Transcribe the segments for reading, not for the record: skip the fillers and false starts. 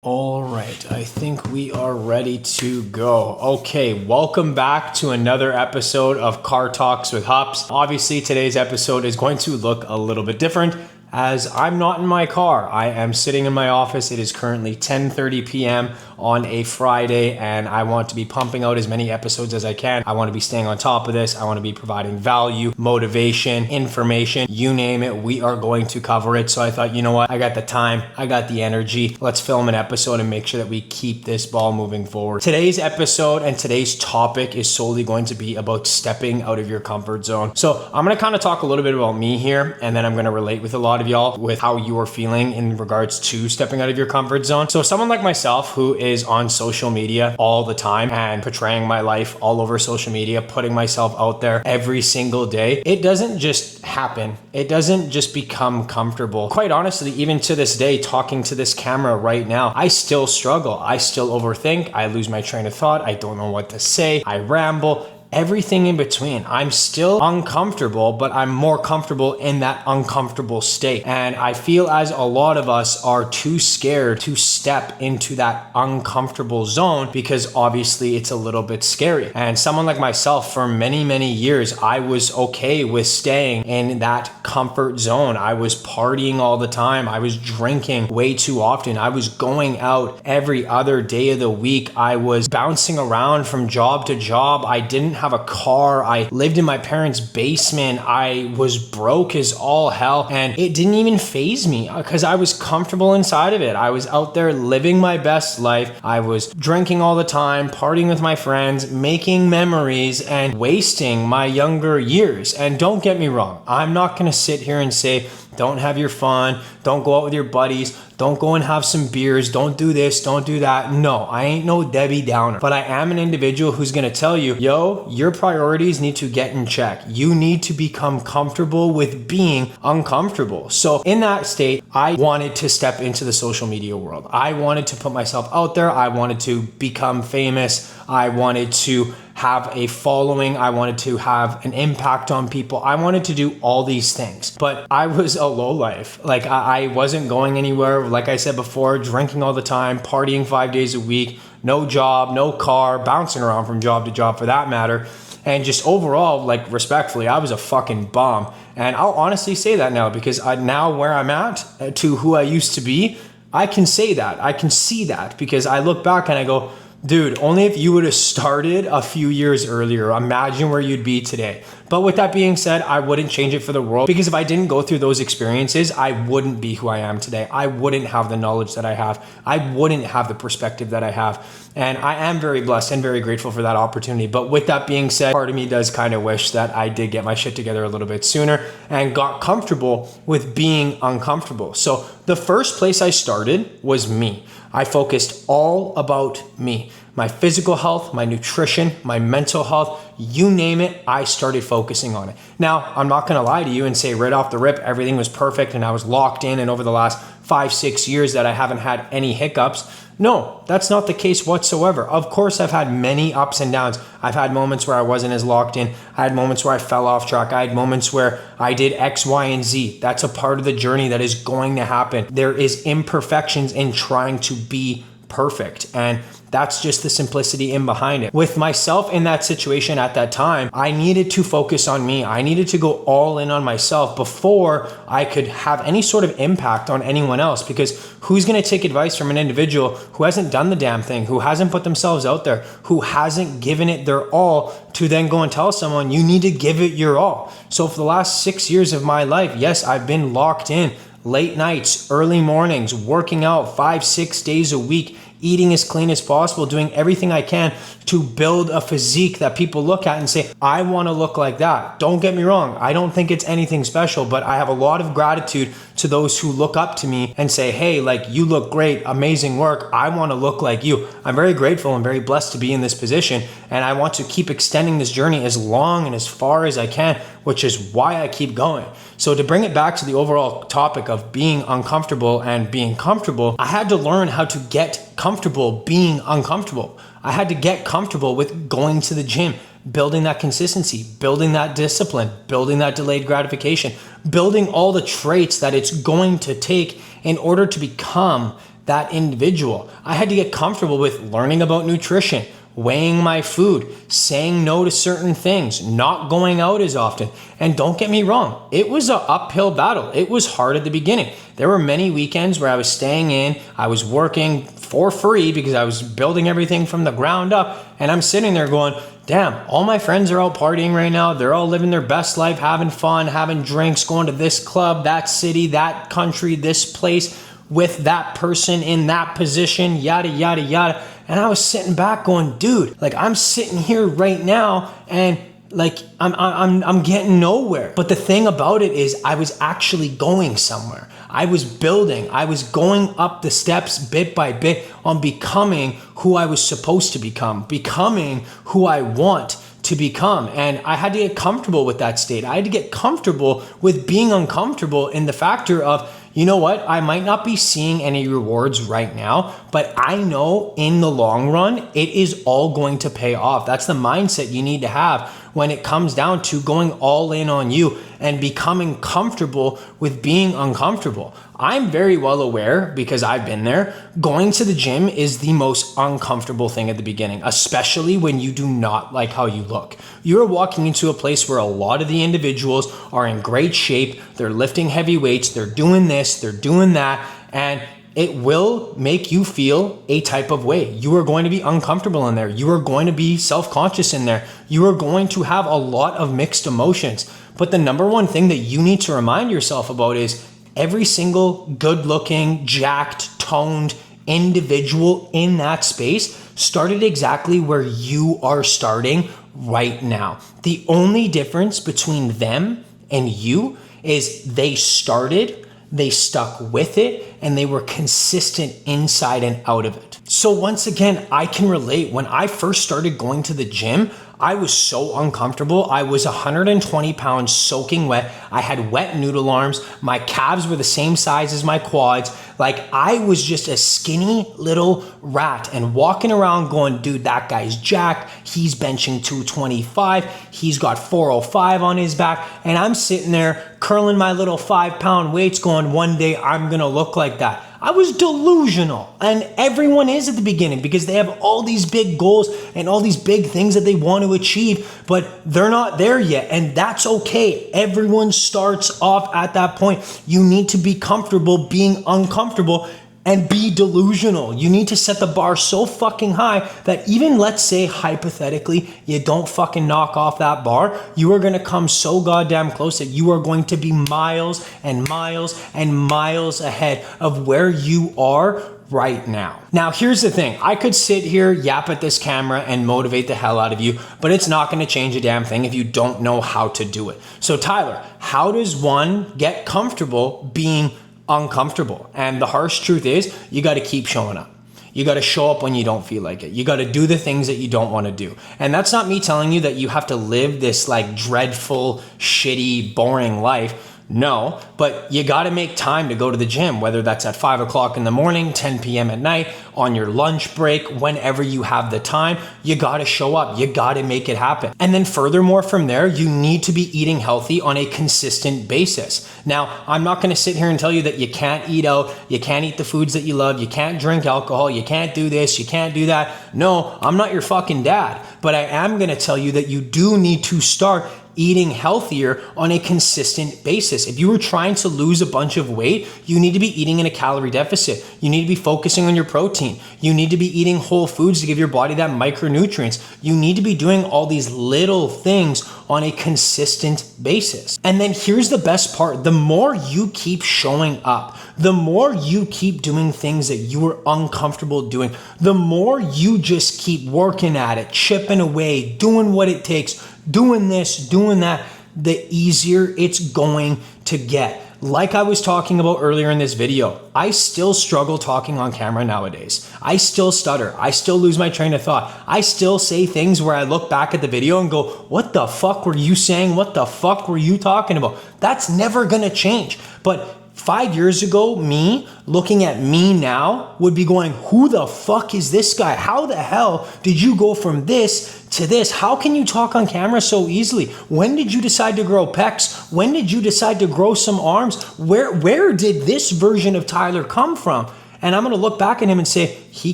All right, I think we are ready to go. Okay, welcome back to another episode of Car Talks with Hups. Obviously, today's episode is going to look a little bit different as I'm not in my car. I am sitting in my office. It is currently 10:30 p.m. on a Friday, and I want to be pumping out as many episodes as I can. I want to be staying on top of this. I want to be providing value, motivation, information, you name it. We are going to cover it. So I thought, you know what? I got the time. I got the energy. Let's film an episode and make sure that we keep this ball moving forward. Today's episode and today's topic is solely going to be about stepping out of your comfort zone. So I'm going to kind of talk a little bit about me here, and then I'm going to relate with a lot of y'all with how you are feeling in regards to stepping out of your comfort zone. So someone like myself who is on social media all the time and portraying my life all over social media, putting myself out there every single day, it doesn't just happen. It doesn't just become comfortable. Quite honestly, even to this day, talking to this camera right now, I still struggle. I still overthink. I lose my train of thought. I don't know what to say. I ramble. Everything in between. I'm still uncomfortable, but I'm more comfortable in that uncomfortable state. And I feel as a lot of us are too scared to step into that uncomfortable zone because obviously it's a little bit scary. And someone like myself, for many, many years, I was okay with staying in that comfort zone. I was partying all the time. I was drinking way too often. I was going out every other day of the week. I was bouncing around from job to job. I didn't have a car. I lived in my parents' basement. I was broke as all hell, and it didn't even faze me because I was comfortable inside of it. I was out there living my best life. I was drinking all the time, partying with my friends, making memories, and wasting my younger years. And don't get me wrong, I'm not going to sit here and say, don't have your fun, don't go out with your buddies, don't go and have some beers, don't do this, don't do that. No, I ain't no Debbie Downer, but I am an individual who's gonna tell you, yo, your priorities need to get in check. You need to become comfortable with being uncomfortable. So in that state, I wanted to step into the social media world. I wanted to put myself out there. I wanted to become famous. I wanted to have a following. I wanted to have an impact on people. I wanted to do all these things, but I was a lowlife. Like I wasn't going anywhere. Like I said before, drinking all the time, partying 5 days a week, no job, no car, bouncing around from job to job for that matter. And just overall, like respectfully, I was a fucking bum. And I'll honestly say that now because now where I'm at to who I used to be, I can say that. I can see that because I look back and I go, dude, only if you would have started a few years earlier, imagine where you'd be today. But with that being said, I wouldn't change it for the world because if I didn't go through those experiences, I wouldn't be who I am today. I wouldn't have the knowledge that I have. I wouldn't have the perspective that I have. And I am very blessed and very grateful for that opportunity. But with that being said, part of me does kind of wish that I did get my shit together a little bit sooner and got comfortable with being uncomfortable. So the first place I started was me. I focused all about me. My physical health, my nutrition, my mental health, you name it, I started focusing on it. Now, I'm not gonna lie to you and say right off the rip, everything was perfect and I was locked in and over the last 5-6 years that I haven't had any hiccups. No, that's not the case whatsoever. Of course, I've had many ups and downs. I've had moments where I wasn't as locked in. I had moments where I fell off track. I had moments where I did X, Y, and Z. That's a part of the journey that is going to happen. There is imperfections in trying to be perfect. And that's just the simplicity in behind it. With myself in that situation at that time, I needed to focus on me. I needed to go all in on myself before I could have any sort of impact on anyone else, because who's going to take advice from an individual who hasn't done the damn thing, who hasn't put themselves out there, who hasn't given it their all to then go and tell someone you need to give it your all. So for the last 6 years of my life, yes, I've been locked in late nights, early mornings, working out 5-6 days a week, eating as clean as possible, doing everything I can to build a physique that people look at and say, I want to look like that. Don't get me wrong. I don't think it's anything special, but I have a lot of gratitude to those who look up to me and say, hey, like you look great, amazing work. I want to look like you. I'm very grateful and very blessed to be in this position. And I want to keep extending this journey as long and as far as I can, which is why I keep going. So to bring it back to the overall topic of being uncomfortable and being comfortable, I had to learn how to get comfortable being uncomfortable. I had to get comfortable with going to the gym, building that consistency, building that discipline, building that delayed gratification, building all the traits that it's going to take in order to become that individual. I had to get comfortable with learning about nutrition, weighing my food, saying no to certain things, not going out as often. And don't get me wrong, it was an uphill battle. It was hard at the beginning. There were many weekends where I was staying in, I was working for free because I was building everything from the ground up. And I'm sitting there going, damn, all my friends are out partying right now. They're all living their best life, having fun, having drinks, going to this club, that city, that country, this place, with that person in that position, yada, yada, yada. And I was sitting back going, dude, like I'm sitting here right now and like I'm getting nowhere. But the thing about it is I was actually going somewhere. I was building. I was going up the steps bit by bit on becoming who I was supposed to becoming who I want to become. And I had to get comfortable with that state. I had to get comfortable with being uncomfortable in the factor of, you know what? I might not be seeing any rewards right now, but I know in the long run, it is all going to pay off. That's the mindset you need to have when it comes down to going all in on you and becoming comfortable with being uncomfortable. I'm very well aware, because I've been there, going to the gym is the most uncomfortable thing at the beginning, especially when you do not like how you look. You're walking into a place where a lot of the individuals are in great shape, they're lifting heavy weights, they're doing this, they're doing that, and it will make you feel a type of way. You are going to be uncomfortable in there. You are going to be self-conscious in there. You are going to have a lot of mixed emotions. But the number one thing that you need to remind yourself about is every single good-looking, jacked, toned individual in that space started exactly where you are starting right now. The only difference between them and you is they started, they stuck with it, and they were consistent inside and out of it. So once again, I can relate. When I first started going to the gym, I was so uncomfortable. I was 120 pounds soaking wet. I had wet noodle arms. My calves were the same size as my quads. Like I was just a skinny little rat and walking around going, dude, that guy's jacked. He's benching 225. He's got 405 on his back. And I'm sitting there curling my little 5-pound weights going, one day I'm gonna look like that. I was delusional, and everyone is at the beginning because they have all these big goals and all these big things that they want to achieve, but they're not there yet, and that's okay. Everyone starts off at that point. You need to be comfortable being uncomfortable and be delusional. You need to set the bar so fucking high that even, let's say hypothetically, you don't fucking knock off that bar, you are gonna come so goddamn close that you are going to be miles and miles and miles ahead of where you are right now. Now, here's the thing. I could sit here, yap at this camera, and motivate the hell out of you, but it's not gonna change a damn thing if you don't know how to do it. So Tyler, how does one get comfortable being uncomfortable? And the harsh truth is you got to keep showing up. You got to show up when you don't feel like it. You got to do the things that you don't want to do. And that's not me telling you that you have to live this like dreadful, shitty, boring life. No, but you got to make time to go to the gym, whether that's at 5 o'clock in the morning, 10 p.m. at night, on your lunch break, whenever you have the time, you got to show up. You got to make it happen. And then furthermore from there, you need to be eating healthy on a consistent basis. Now, I'm not going to sit here and tell you that you can't eat out, you can't eat the foods that you love, you can't drink alcohol, you can't do this, you can't do that. No, I'm not your fucking dad, but I am going to tell you that you do need to start eating healthier on a consistent basis. If you were trying to lose a bunch of weight, you need to be eating in a calorie deficit. You need to be focusing on your protein. You need to be eating whole foods to give your body that micronutrients. You need to be doing all these little things on a consistent basis. And then here's the best part. The more you keep showing up, the more you keep doing things that you are uncomfortable doing, the more you just keep working at it, chipping away, doing what it takes, doing this, doing that, the easier it's going to get. Like I was talking about earlier in this video, I still struggle talking on camera nowadays. I still stutter. I still lose my train of thought. I still say things where I look back at the video and go, what the fuck were you saying? What the fuck were you talking about? That's never gonna change. But 5 years ago, me looking at me now would be going, who the fuck is this guy? How the hell did you go from this to this? How can you talk on camera so easily? When did you decide to grow pecs? When did you decide to grow some arms? Where did this version of Tyler come from? And I'm going to look back at him and say, he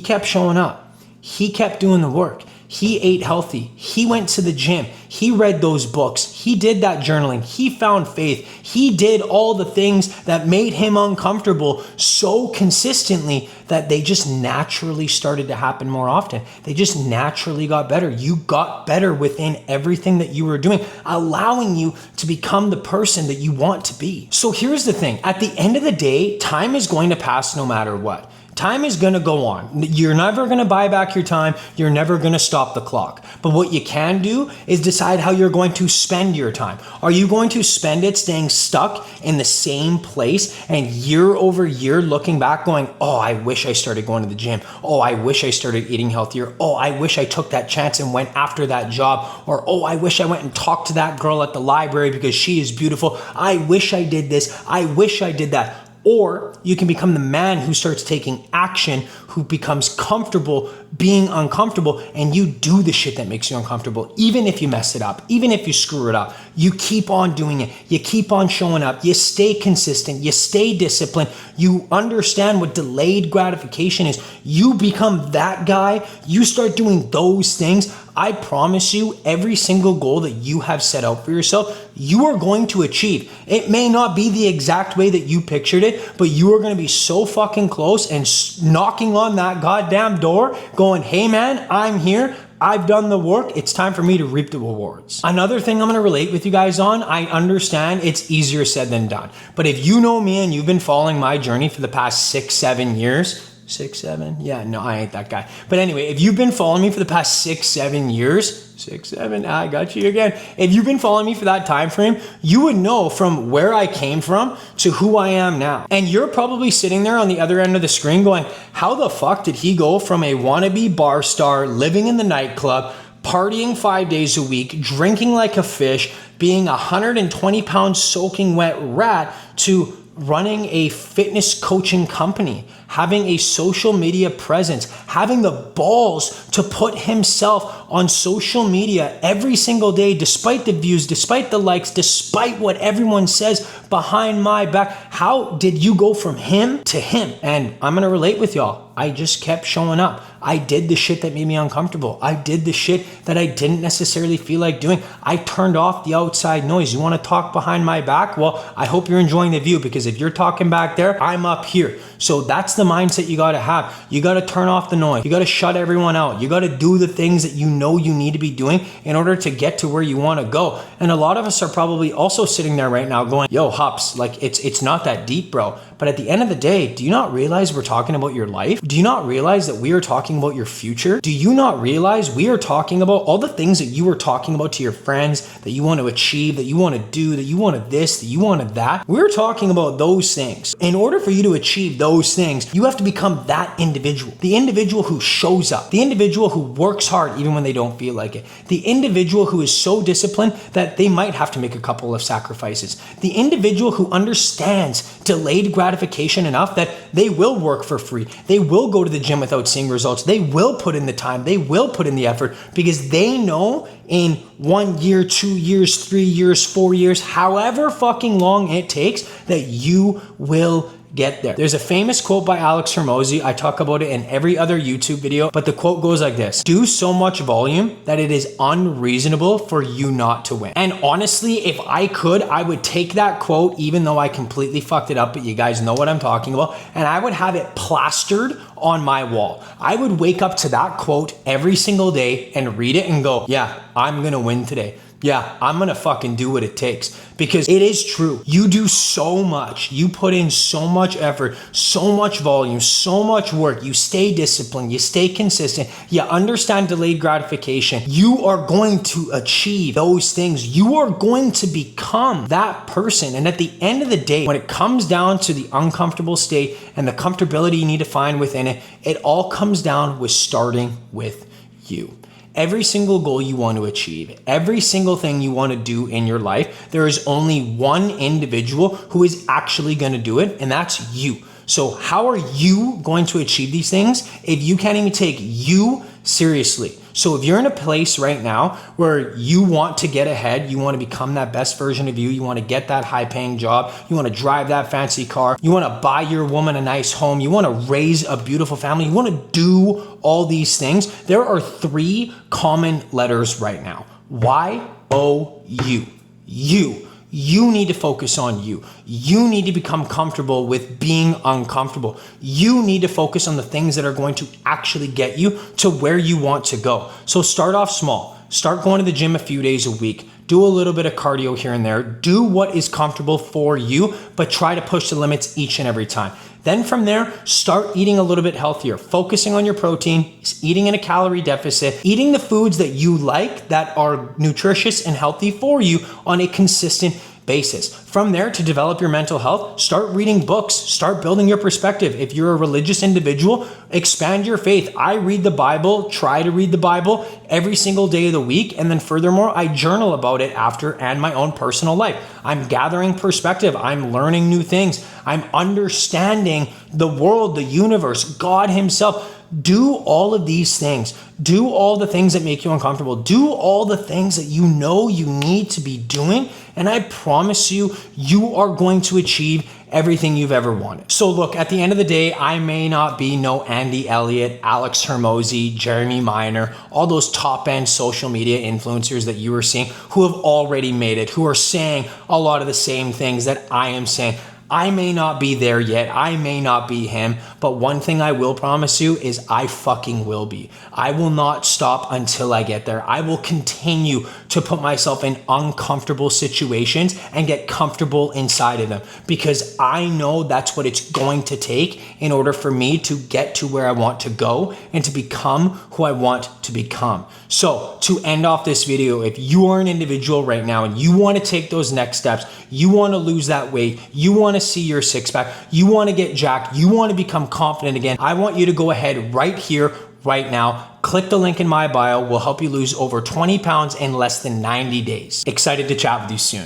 kept showing up. He kept doing the work. He ate healthy. He went to the gym. He read those books. He did that journaling. He found faith. He did all the things that made him uncomfortable so consistently that they just naturally started to happen more often. They just naturally got better. You got better within everything that you were doing, allowing you to become the person that you want to be. So here's the thing. At the end of the day, time is going to pass no matter what. Time is going to go on. You're never going to buy back your time. You're never going to stop the clock. But what you can do is decide how you're going to spend your time. Are you going to spend it staying stuck in the same place and year over year looking back going, oh, I wish I started going to the gym. Oh, I wish I started eating healthier. Oh, I wish I took that chance and went after that job. Or, oh, I wish I went and talked to that girl at the library because she is beautiful. I wish I did this. I wish I did that. Or you can become the man who starts taking action, who becomes comfortable being uncomfortable, and you do the shit that makes you uncomfortable. Even if you mess it up, even if you screw it up, you keep on doing it. You keep on showing up. You stay consistent. You stay disciplined. You understand what delayed gratification is. You become that guy. You start doing those things. I promise you, every single goal that you have set out for yourself, you are going to achieve. It may not be the exact way that you pictured it, but you are going to be so fucking close and knocking on that goddamn door going, hey man, I'm here. I've done the work. It's time for me to reap the rewards. Another thing I'm going to relate with you guys on, I understand it's easier said than done. But if you know me and you've been following my journey for the past 6-7 years, 6-7? Yeah, no, I ain't that guy. But anyway, if you've been following me for the past 6-7 years, 6-7, I got you again. If you've been following me for that time frame, you would know from where I came from to who I am now. And you're probably sitting there on the other end of the screen going, how the fuck did he go from a wannabe bar star, living in the nightclub, partying 5 days a week, drinking like a fish, being 120 pound soaking wet rat, to running a fitness coaching company, having a social media presence, having the balls to put himself on social media every single day, despite the views, despite the likes, despite what everyone says behind my back? How did you go from him to him? And I'm going to relate with y'all. I just kept showing up. I did the shit that made me uncomfortable. I did the shit that I didn't necessarily feel like doing. I turned off the outside noise. You want to talk behind my back? Well, I hope you're enjoying the view, because if you're talking back there, I'm up here. So that's the mindset you got to have. You got to turn off the noise. You got to shut everyone out. You got to do the things that you know you need to be doing in order to get to where you want to go. And a lot of us are probably also sitting there right now going, yo, Hups, like it's not that deep, bro. But at the end of the day, do you not realize we're talking about your life? Do you not realize that we are talking about your future? Do you not realize we are talking about all the things that you were talking about to your friends, that you want to achieve, that you want to do, that you wanted this, that you wanted that? We're talking about those things. In order for you to achieve those things, you have to become that individual. The individual who shows up. The individual who works hard even when they don't feel like it. The individual who is so disciplined that they might have to make a couple of sacrifices. The individual who understands delayed gratification enough that they will work for free. They will go to the gym without seeing results. They will put in the time. They will put in the effort, because they know in 1 year, 2 years, 3 years, 4 years, however fucking long it takes, that you will get there. There's a famous quote by Alex Hormozi. I talk about it in every other YouTube video, but the quote goes like this: do so much volume that it is unreasonable for you not to win. And honestly, if I could, I would take that quote, even though I completely fucked it up, but you guys know what I'm talking about, and I would have it plastered on my wall. I would wake up to that quote every single day and read it and go, yeah, I'm gonna win today. Yeah, I'm gonna fucking do what it takes, because it is true. You do so much. You put in so much effort, so much volume, so much work. You stay disciplined. You stay consistent. You understand delayed gratification. You are going to achieve those things. You are going to become that person. And at the end of the day, when it comes down to the uncomfortable state and the comfortability you need to find within it, it all comes down with starting with you. Every single goal you want to achieve, every single thing you want to do in your life, there is only one individual who is actually going to do it, and that's you. So how are you going to achieve these things if you can't even take you seriously? So if you're in a place right now where you want to get ahead, you want to become that best version of you, you want to get that high paying job, you want to drive that fancy car, you want to buy your woman a nice home, you want to raise a beautiful family, you want to do all these things, there are 3 common letters right now. Y-O-U. You. You need to focus on you. You need to become comfortable with being uncomfortable. You need to focus on the things that are going to actually get you to where you want to go. So start off small. Start going to the gym a few days a week. Do a little bit of cardio here and there. Do what is comfortable for you, but try to push the limits each and every time. Then from there, start eating a little bit healthier, focusing on your protein, eating in a calorie deficit, eating the foods that you like that are nutritious and healthy for you on a consistent basis. From there, to develop your mental health, start reading books, start building your perspective. If you're a religious individual, expand your faith. I read the Bible, try to read the Bible every single day of the week. And then furthermore, I journal about it after and my own personal life. I'm gathering perspective. I'm learning new things. I'm understanding the world, the universe, God himself. Do all of these things. Do all the things that make you uncomfortable. Do all the things that you know you need to be doing. And I promise you, you are going to achieve everything you've ever wanted. So look, at the end of the day, I may not be no Andy Elliott, Alex Hermosi, Jeremy Minor, all those top end social media influencers that you are seeing who have already made it, who are saying a lot of the same things that I am saying. I may not be there yet. I may not be him, but one thing I will promise you is I fucking will be. I will not stop until I get there. I will continue to put myself in uncomfortable situations and get comfortable inside of them because I know that's what it's going to take in order for me to get to where I want to go and to become who I want to become. So to end off this video, if you are an individual right now and you want to take those next steps, you want to lose that weight, you want to see your six pack, you want to get jacked, you want to become confident again, I want you to go ahead right here, right now. Click the link in my bio. We'll help you lose over 20 pounds in less than 90 days. Excited to chat with you soon.